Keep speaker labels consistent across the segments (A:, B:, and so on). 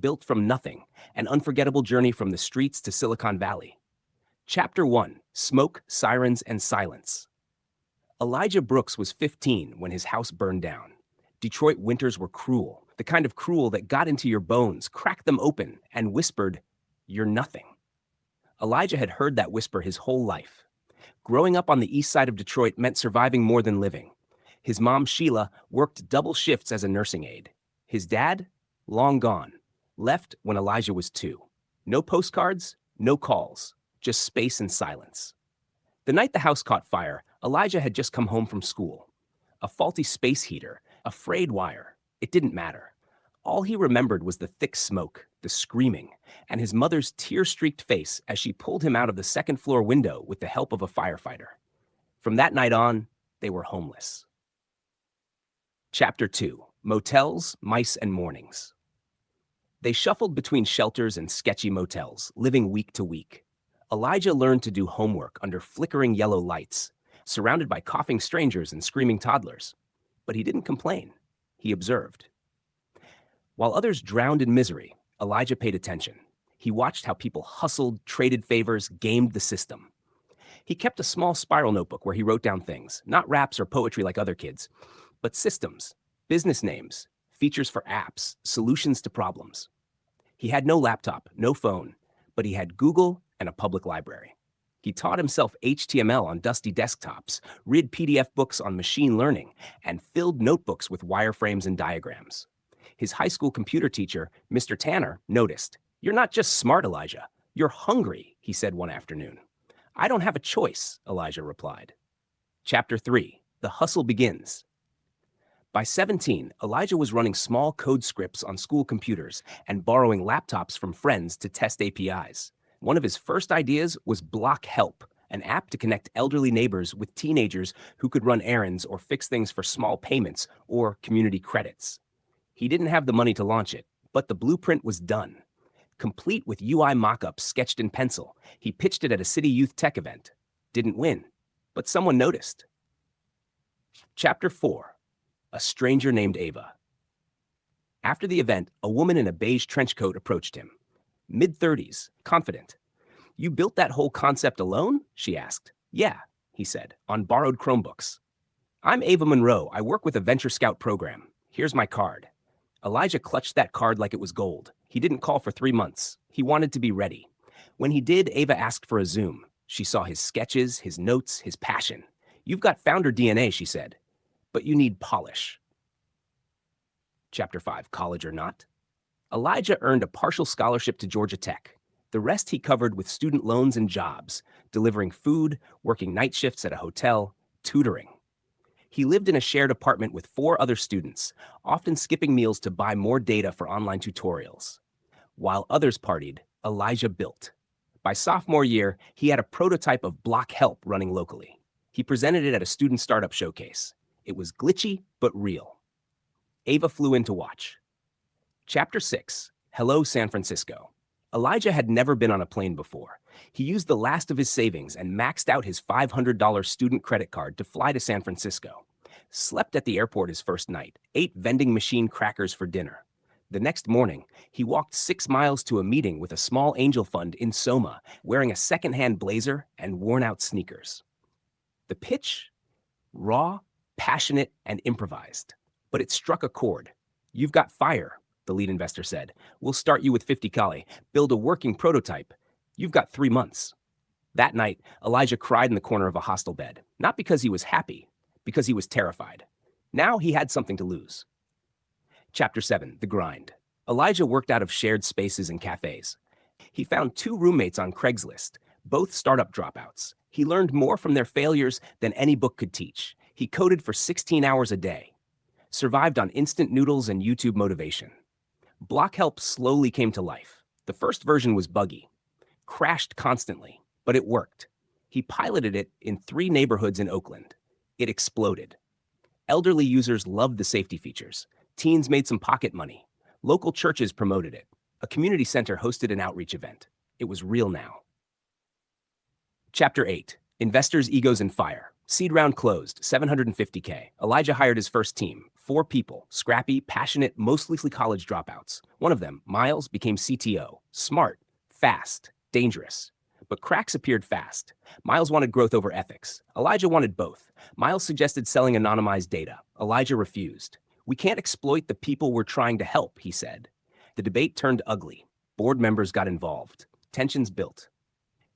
A: built from nothing, an unforgettable journey from the streets to Silicon Valley. Chapter 1: Smoke, Sirens, and Silence. Elijah Brooks was 15 when his house burned down. Detroit winters were cruel, the kind of cruel that got into your bones, cracked them open, and whispered, "You're nothing." Elijah had heard that whisper his whole life. Growing up on the east side of Detroit meant surviving more than living. His mom, Sheila, worked double shifts as a nursing aide. His dad, long gone, left when Elijah was 2. No postcards, no calls, just space and silence. The night the house caught fire, Elijah had just come home from school. A faulty space heater, a frayed wire. It didn't matter. All he remembered was the thick smoke, the screaming, and his mother's tear-streaked face as she pulled him out of the second-floor window with the help of a firefighter. From that night on, they were homeless. Chapter 2: Motels, Mice, and Mornings. They shuffled between shelters and sketchy motels, living week to week. Elijah learned to do homework under flickering yellow lights, surrounded by coughing strangers and screaming toddlers. But he didn't complain. He observed. While others drowned in misery, Elijah paid attention. He watched how people hustled, traded favors, gamed the system. He kept a small spiral notebook where he wrote down things, not raps or poetry like other kids, but systems, business names, features for apps, solutions to problems. He had no laptop, no phone, but he had Google and a public library. He taught himself HTML on dusty desktops, read PDF books on machine learning, and filled notebooks with wireframes and diagrams. His high school computer teacher, Mr. Tanner, noticed. "You're not just smart, Elijah. You're hungry," he said one afternoon. "I don't have a choice," Elijah replied. Chapter 3: The Hustle Begins. By 17, Elijah was running small code scripts on school computers and borrowing laptops from friends to test APIs. One of his first ideas was BlockHelp, an app to connect elderly neighbors with teenagers who could run errands or fix things for small payments or community credits. He didn't have the money to launch it, but the blueprint was done. Complete with UI mockups sketched in pencil, he pitched it at a city youth tech event. Didn't win, but someone noticed. Chapter 4: A Stranger Named Ava. After the event, a woman in a beige trench coat approached him. Mid-30s, confident. "You built that whole concept alone?" she asked. "Yeah," he said, "on borrowed Chromebooks." "I'm Ava Monroe. I work with a Venture Scout program. Here's my card." Elijah clutched that card like it was gold. He didn't call for 3 months. He wanted to be ready. When he did, Ava asked for a Zoom. She saw his sketches, his notes, his passion. "You've got founder DNA," she said, "but you need polish." Chapter 5: College or Not. Elijah earned a partial scholarship to Georgia Tech. The rest he covered with student loans and jobs, delivering food, working night shifts at a hotel, tutoring. He lived in a shared apartment with 4 other students, often skipping meals to buy more data for online tutorials. While others partied, Elijah built. By sophomore year, he had a prototype of BlockHelp running locally. He presented it at a student startup showcase. It was glitchy, but real. Ava flew in to watch. Chapter 6: Hello, San Francisco. Elijah had never been on a plane before. He used the last of his savings and maxed out his $500 student credit card to fly to San Francisco. Slept at the airport his first night, ate vending machine crackers for dinner. The next morning, he walked 6 miles to a meeting with a small angel fund in Soma, wearing a secondhand blazer and worn-out sneakers. The pitch? Raw, passionate, and improvised. But it struck a chord. "You've got fire," the lead investor said. "We'll start you with 50 kali, build a working prototype. You've got 3 months. That night, Elijah cried in the corner of a hostel bed, not because he was happy, because he was terrified. Now he had something to lose. Chapter 7: The Grind. Elijah worked out of shared spaces and cafes. He found 2 roommates on Craigslist, both startup dropouts. He learned more from their failures than any book could teach. He coded for 16 hours a day. Survived on instant noodles and YouTube motivation. BlockHelp slowly came to life. The first version was buggy. Crashed constantly, but it worked. He piloted it in 3 neighborhoods in Oakland. It exploded. Elderly users loved the safety features. Teens made some pocket money. Local churches promoted it. A community center hosted an outreach event. It was real now. Chapter 8: Investors' egos and fire. Seed round closed, 750K. Elijah hired his first team, 4 people, scrappy, passionate, mostly college dropouts. One of them, Miles, became CTO. Smart, fast, dangerous. But cracks appeared fast. Miles wanted growth over ethics. Elijah wanted both. Miles suggested selling anonymized data. Elijah refused. We can't exploit the people we're trying to help, he said. The debate turned ugly. Board members got involved. Tensions built.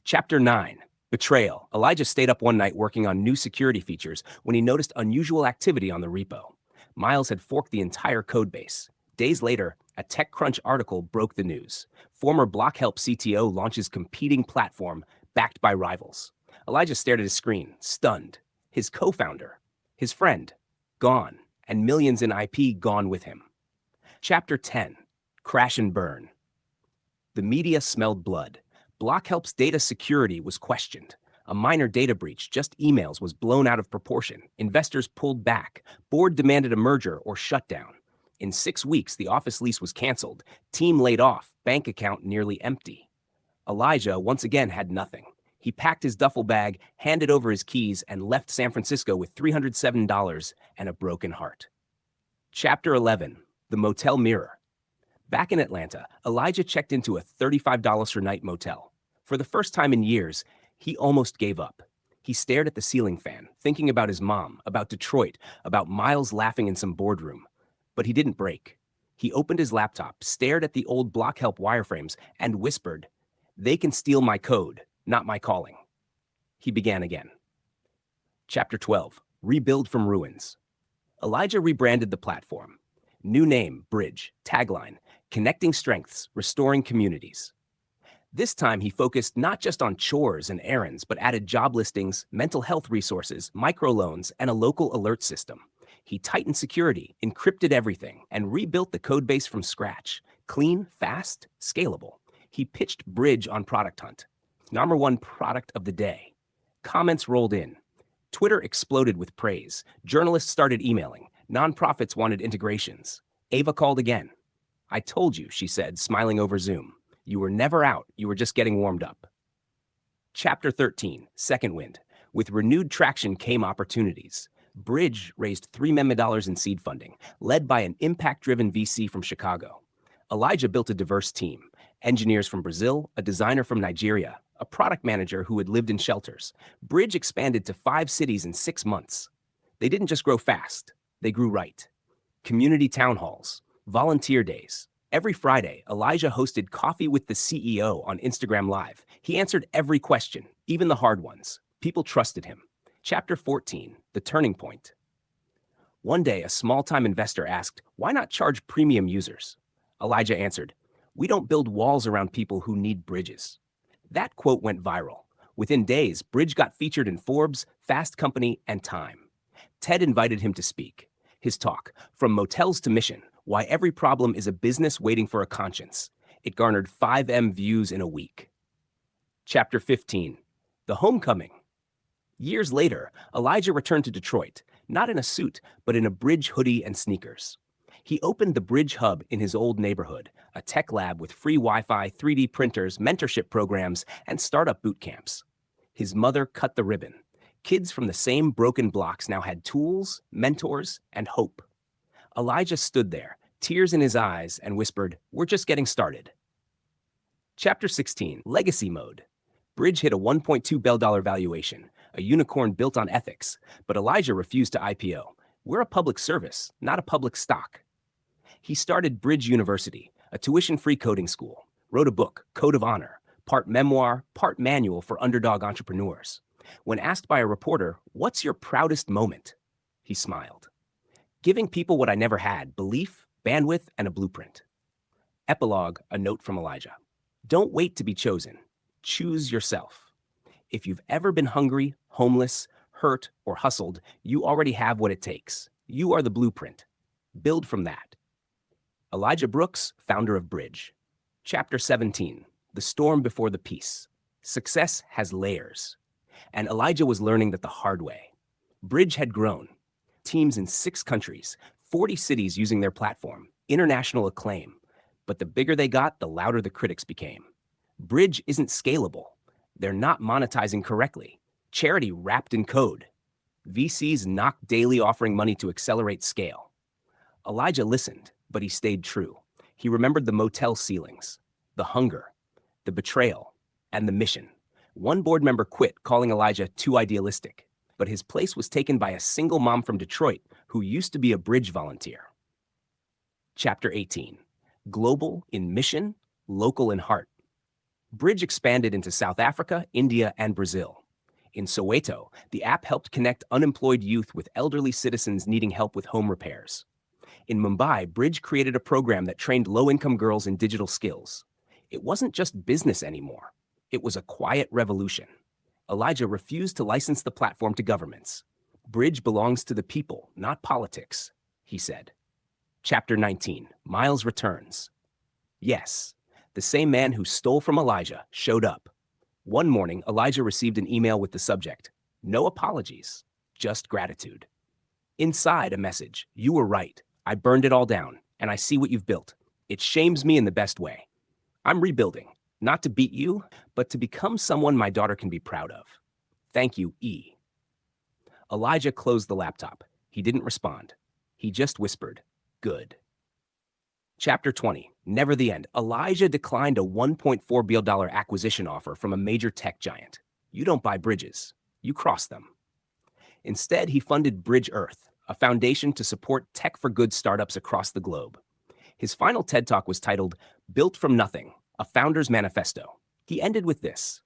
A: Chapter 9. Betrayal. Elijah stayed up one night working on new security features when he noticed unusual activity on the repo. Miles had forked the entire codebase. Days later, a TechCrunch article broke the news. Former BlockHelp CTO launches competing platform backed by rivals. Elijah stared at his screen, stunned. His co-founder, his friend, gone, and millions in IP gone with him. Chapter 10. Crash and burn. The media smelled blood. BlockHelp's data security was questioned. A minor data breach, just emails, was blown out of proportion. Investors pulled back. Board demanded a merger or shutdown. In 6 weeks, the office lease was canceled. Team laid off. Bank account nearly empty. Elijah once again had nothing. He packed his duffel bag, handed over his keys, and left San Francisco with $307 and a broken heart. Chapter 11. The Motel Mirror. Back in Atlanta, Elijah checked into a $35 per night motel. For the first time in years, he almost gave up. He stared at the ceiling fan, thinking about his mom, about Detroit, about Miles laughing in some boardroom. But he didn't break. He opened his laptop, stared at the old BlockHelp wireframes, and whispered, "They can steal my code, not my calling." He began again. Chapter 12. Rebuild from ruins. Elijah rebranded the platform. New name, Bridge. Tagline, connecting strengths, restoring communities. This time, he focused not just on chores and errands, but added job listings, mental health resources, microloans, and a local alert system. He tightened security, encrypted everything, and rebuilt the codebase from scratch. Clean, fast, scalable. He pitched Bridge on Product Hunt. #1 product of the day. Comments rolled in. Twitter exploded with praise. Journalists started emailing. Nonprofits wanted integrations. Ava called again. "I told you," she said, smiling over Zoom. "You were never out. You were just getting warmed up." Chapter 13. Second wind. With renewed traction came opportunities. Bridge raised $3 million in seed funding, led by an impact-driven VC from Chicago. Elijah built a diverse team. Engineers from Brazil, a designer from Nigeria, a product manager who had lived in shelters. Bridge expanded to 5 cities in 6 months. They didn't just grow fast. They grew right. Community town halls, volunteer days. Every Friday, Elijah hosted Coffee with the CEO on Instagram Live. He answered every question, even the hard ones. People trusted him. Chapter 14. The Turning Point. One day, a small-time investor asked, "Why not charge premium users?" Elijah answered, "We don't build walls around people who need bridges." That quote went viral. Within days, Bridge got featured in Forbes, Fast Company, and Time. TED invited him to speak. His talk, From Motels to Mission, Why Every Problem is a Business Waiting for a Conscience. It garnered 5M views in a week. Chapter 15. The Homecoming. Years later, Elijah returned to Detroit, not in a suit, but in a Bridge hoodie and sneakers. He opened the Bridge Hub in his old neighborhood, a tech lab with free Wi-Fi, 3D printers, mentorship programs, and startup boot camps. His mother cut the ribbon. Kids from the same broken blocks now had tools, mentors, and hope. Elijah stood there, tears in his eyes, and whispered, "We're just getting started." Chapter 16. Legacy Mode. Bridge hit a $1.2 billion valuation, a unicorn built on ethics, but Elijah refused to IPO. We're a public service, not a public stock. He started Bridge University, a tuition-free coding school, wrote a book, Code of Honor, part memoir, part manual for underdog entrepreneurs. When asked by a reporter, "What's your proudest moment?" he smiled. Giving people what I never had, belief, bandwidth, and a blueprint. Epilogue, a note from Elijah. Don't wait to be chosen. Choose yourself. If you've ever been hungry, homeless, hurt, or hustled, you already have what it takes. You are the blueprint. Build from that. Elijah Brooks, founder of Bridge. Chapter 17. The Storm Before the Peace. Success has layers. And Elijah was learning that the hard way. Bridge had grown. Teams in 6 countries, 40 cities using their platform, international acclaim. But the bigger they got, the louder the critics became. Bridge isn't scalable. They're not monetizing correctly. Charity wrapped in code. VCs knocked daily offering money to accelerate scale. Elijah listened, but he stayed true. He remembered the motel ceilings, the hunger, the betrayal, and the mission. One board member quit, calling Elijah too idealistic, but his place was taken by a single mom from Detroit who used to be a bridge volunteer. Chapter 18. Global in mission, local in heart. Bridge expanded into South Africa, India, and Brazil. In Soweto, the app helped connect unemployed youth with elderly citizens needing help with home repairs. In Mumbai, Bridge created a program that trained low-income girls in digital skills. It wasn't just business anymore. It was a quiet revolution. Elijah refused to license the platform to governments. Bridge belongs to the people, not politics, he said. Chapter 19. Miles returns. Yes, the same man who stole from Elijah showed up. One morning, Elijah received an email with the subject, "No apologies, just gratitude." Inside, a message, "You were right. I burned it all down, and I see what you've built. It shames me in the best way. I'm rebuilding, not to beat you, but to become someone my daughter can be proud of. Thank you, E." Elijah closed the laptop. He didn't respond. He just whispered, "Good." Chapter 20. Never the end. Elijah declined a $1.4 billion acquisition offer from a major tech giant. You don't buy bridges. You cross them. Instead, he funded Bridge Earth, a foundation to support tech-for-good startups across the globe. His final TED Talk was titled, "Built from Nothing, a Founder's Manifesto." He ended with this: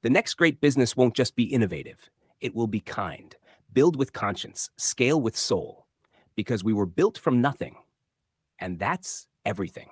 A: "The next great business won't just be innovative. It will be kind, build with conscience, scale with soul, because we were built from nothing. And that's everything."